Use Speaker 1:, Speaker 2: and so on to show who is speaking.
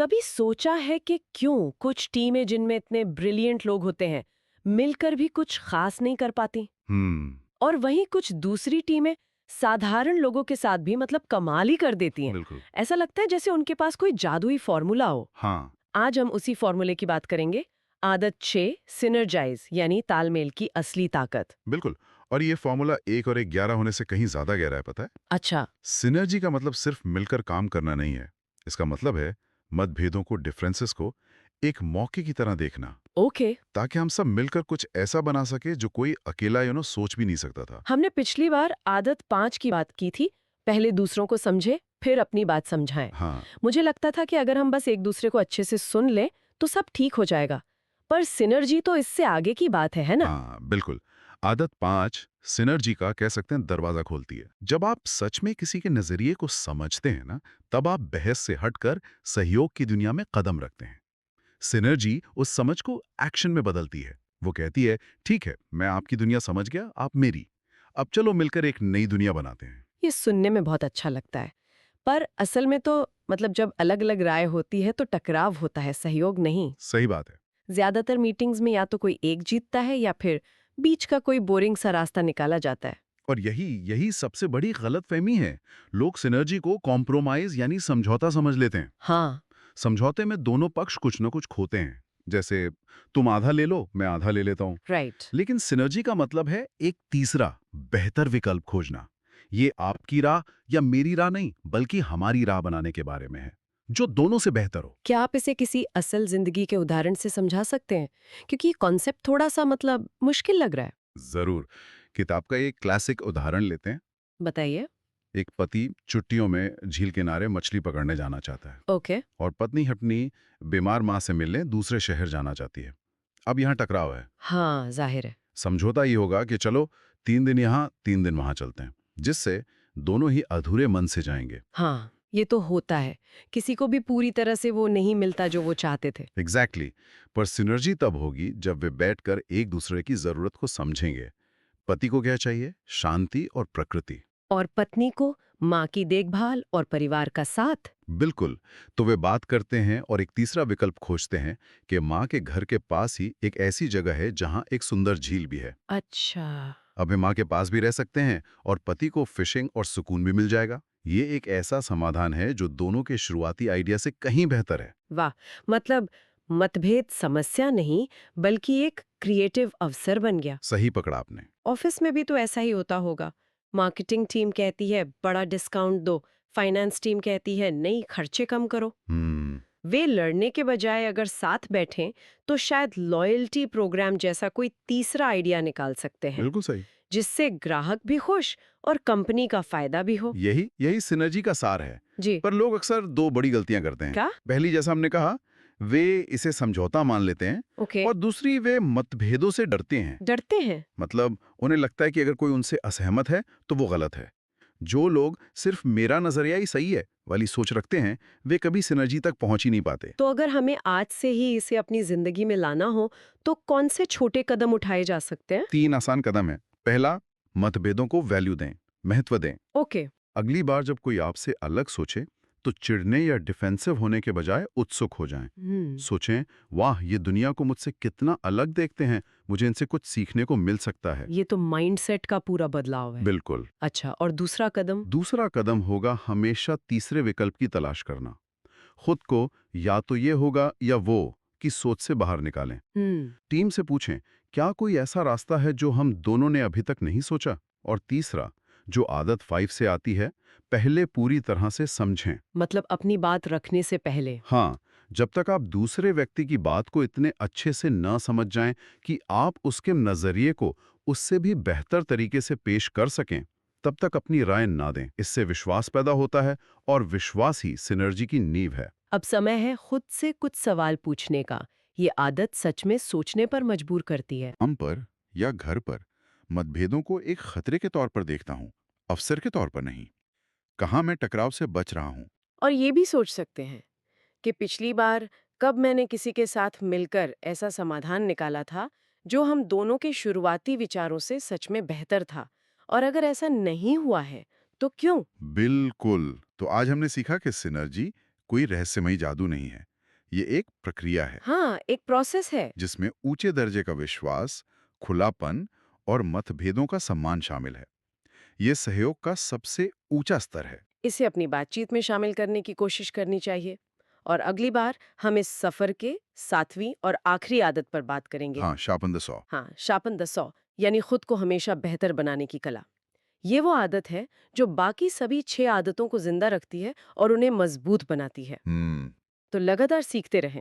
Speaker 1: कभी सोचा है कि क्यों कुछ टीमें जिनमें इतने ब्रिलियंट लोग होते हैं मिलकर भी कुछ खास नहीं कर पाती,
Speaker 2: हम्म।
Speaker 1: और वहीं कुछ दूसरी टीमें साधारण लोगों के साथ भी मतलब कमाल ही कर देती हैं।
Speaker 2: बिल्कुल।
Speaker 1: ऐसा लगता है जैसे उनके पास कोई जादुई फॉर्मूला हो।
Speaker 2: हाँ।
Speaker 1: आज हम उसी फॉर्मूले की बात करेंगे। आदत 6, सिनर्जाइज यानी तालमेल की असली ताकत।
Speaker 2: बिल्कुल। और ये फॉर्मूला 1 और 1 11 होने से कहीं ज्यादा गहरा है, पता है।
Speaker 1: अच्छा।
Speaker 2: सिनर्जी का मतलब सिर्फ मिलकर काम करना नहीं है। इसका मतलब है मतभेदों को, डिफरेंसेस को एक मौके की तरह देखना,
Speaker 1: ओके।
Speaker 2: ताकि हम सब मिलकर कुछ ऐसा बना सके जो कोई अकेला सोच भी नहीं सकता था।
Speaker 1: हमने पिछली बार आदत 5 की बात की थी, पहले दूसरों को समझे फिर अपनी बात समझाएं।
Speaker 2: हाँ।
Speaker 1: मुझे लगता था कि अगर हम बस एक दूसरे को अच्छे से सुन लें तो सब ठीक हो जाएगा। पर सिनर्जी तो इससे आगे की बात है ना?
Speaker 2: हाँ, बिल्कुल। आदत 5 सिनर्जी का कह सकते हैं दरवाजा खोलती है। जब आप सच में किसी के नजरिए को समझते हैं ना, तब आप बहस से हटकर सहयोग की दुनिया में कदम रखते हैं। सिनर्जी उस समझ को एक्शन में बदलती है। वो कहती है, ठीक है, मैं आपकी दुनिया समझ गया, आप मेरी। अब चलो मिलकर एक नई दुनिया बनाते हैं।
Speaker 1: ये सुनने में बहुत अच्छा लगता है, पर असल में तो मतलब जब अलग-अलग राय होती है तो टकराव होता है, सहयोग नहीं।
Speaker 2: सही बात है।
Speaker 1: ज्यादातर मीटिंग्स में या तो कोई एक जीतता है या फिर बीच का कोई बोरिंग सा रास्ता निकाला जाता है।
Speaker 2: और यही यही सबसे बड़ी गलतफहमी है। लोग सिनर्जी को कॉम्प्रोमाइज यानी समझौता समझ लेते हैं।
Speaker 1: हाँ।
Speaker 2: समझौते में दोनों पक्ष कुछ न कुछ खोते हैं। जैसे तुम आधा ले लो, मैं आधा ले लेता हूँ।
Speaker 1: राइट।
Speaker 2: लेकिन सिनर्जी का मतलब है एक तीसरा बेहतर विकल्प खोजना। ये आपकी राह या मेरी राह नहीं, बल्कि हमारी राह बनाने के बारे में है, जो दोनों से बेहतर हो।
Speaker 1: क्या आप इसे किसी असल जिंदगी के उदाहरण से समझा सकते हैं? क्योंकि ये कॉन्सेप्ट थोड़ा सा मतलब मुश्किल लग रहा है।
Speaker 2: जरूर। किताब का एक क्लासिक उदाहरण लेते हैं।
Speaker 1: बताइए।
Speaker 2: एक पति छुट्टियों में झील किनारे मछली पकड़ने जाना चाहता है
Speaker 1: ओके।
Speaker 2: और पत्नी अपनी बीमार माँ से मिलने दूसरे शहर जाना चाहती है। अब यहाँ टकराव है।
Speaker 1: हाँ, जाहिर है।
Speaker 2: समझौता ये होगा कि चलो 3 दिन यहाँ 3 दिन वहाँ चलते हैं, जिससे दोनों ही अधूरे मन से जाएंगे।
Speaker 1: हाँ, ये तो होता है। किसी को भी पूरी तरह से वो नहीं मिलता जो वो चाहते थे।
Speaker 2: Exactly exactly। पर सिनर्जी तब होगी जब वे बैठकर एक दूसरे की जरूरत को समझेंगे। पति को क्या चाहिए? शांति और प्रकृति।
Speaker 1: और पत्नी को माँ की देखभाल और परिवार का साथ।
Speaker 2: बिल्कुल। तो वे बात करते हैं और एक तीसरा विकल्प खोजते हैं कि माँ के घर के पास ही एक ऐसी जगह है जहाँ एक सुंदर झील भी है।
Speaker 1: अच्छा।
Speaker 2: अब वे माँ के पास भी रह सकते हैं और पति को फिशिंग और सुकून भी मिल जाएगा। ये एक ऐसा समाधान है जो दोनों के शुरुआती आइडिया से कहीं बेहतर है।
Speaker 1: वाह! मतलब मतभेद समस्या नहीं, बल्कि एक क्रिएटिव अवसर बन गया।
Speaker 2: सही पकड़ा आपने।
Speaker 1: ऑफिस में भी तो ऐसा ही होता होगा। मार्केटिंग टीम कहती है बड़ा डिस्काउंट दो, फाइनेंस टीम कहती है नहीं खर्चे कम करो।
Speaker 2: हम्म।
Speaker 1: वे लड़ने के बजाय अगर साथ बैठें तो शायद लॉयल्टी प्रोग्राम जैसा कोई तीसरा आइडिया निकाल सकते हैं,
Speaker 2: बिल्कुल सही।
Speaker 1: जिससे ग्राहक भी खुश और कंपनी का फायदा भी हो।
Speaker 2: यही यही सिनर्जी का सार है।
Speaker 1: जी।
Speaker 2: पर लोग अक्सर दो बड़ी गलतियां करते हैं।
Speaker 1: क्या?
Speaker 2: पहली, जैसा हमने कहा, वे इसे समझौता मान लेते हैं।
Speaker 1: ओके।
Speaker 2: और दूसरी, वे मतभेदों से डरते हैं।
Speaker 1: डरते हैं।
Speaker 2: मतलब उन्हें लगता है कि अगर कोई उनसे असहमत है तो वो गलत है। जो लोग सिर्फ मेरा नजरिया ही सही है वाली सोच रखते हैं, वे कभी सिनर्जी तक पहुंच ही नहीं पाते।
Speaker 1: तो अगर हमें आज से ही इसे अपनी जिंदगी में लाना हो तो कौन से छोटे कदम उठाए जा सकते हैं?
Speaker 2: 3 आसान कदम है। पहला, मतभेदों को वैल्यू दें, महत्व दें।
Speaker 1: ओके।
Speaker 2: अगली बार जब कोई आपसे अलग सोचे तो चिढ़ने या डिफेंसिव होने के बजाय उत्सुक हो जाएं। सोचें, वाह, ये दुनिया को मुझसे कितना अलग देखते हैं, मुझे इनसे कुछ सीखने को मिल सकता है।
Speaker 1: ये तो माइंडसेट का पूरा बदलाव है।
Speaker 2: बिल्कुल।
Speaker 1: अच्छा, और दूसरा कदम?
Speaker 2: दूसरा कदम होगा हमेशा तीसरे विकल्प की तलाश करना। खुद को या तो ये होगा या वो की सोच से बाहर निकालें। टीम से पूछें, क्या कोई ऐसा रास्ता है जो हम दोनों ने अभी तक नहीं सोचा? और तीसरा, जो आदत 5 से आती है, पहले पूरी तरह से समझें।
Speaker 1: मतलब अपनी बात रखने से पहले।
Speaker 2: हाँ, जब तक आप दूसरे व्यक्ति की बात को इतने अच्छे से न समझ जाएं कि आप उसके नजरिए को उससे भी बेहतर तरीके से पेश कर सकें, तब तक अपनी राय ना दें। इससे विश्वास पैदा होता है और विश्वास ही सिनर्जी की नींव है।
Speaker 1: अब समय है खुद से कुछ सवाल पूछने का। ये आदत सच में सोचने पर मजबूर करती है।
Speaker 2: काम पर या घर पर मतभेदों को एक खतरे के तौर पर देखता हूँ, अवसर के तौर पर नहीं। कहाँ मैं टकराव से बच रहा हूँ।
Speaker 1: और ये भी सोच सकते हैं कि पिछली बार कब मैंने किसी के साथ मिलकर ऐसा समाधान निकाला था जो हम दोनों के शुरुआती विचारों से सच में बेहतर था, और अगर ऐसा नहीं हुआ है तो क्यों?
Speaker 2: बिल्कुल। तो आज हमने सीखा कि सिनर्जी कोई रहस्यमयी जादू नहीं है। ये एक प्रक्रिया है
Speaker 1: हाँ, एक प्रोसेस है।
Speaker 2: जिसमें ऊंचे दर्जे का विश्वास, खुलापन और मतभेदों का सम्मान शामिल है। ये सहयोग का सबसे ऊंचा स्तर है।
Speaker 1: इसे अपनी बातचीत में शामिल करने की कोशिश करनी चाहिए। और अगली बार हम इस सफर के 7वीं और आखिरी आदत पर बात करेंगे।
Speaker 2: हाँ, शार्पन द सॉ।
Speaker 1: हाँ, शार्पन द सॉ, यानी खुद को हमेशा बेहतर बनाने की कला। ये वो आदत है जो बाकी सभी 6 आदतों को जिंदा रखती है और उन्हें मजबूत बनाती है।
Speaker 2: हम्म।
Speaker 1: तो लगातार सीखते रहें,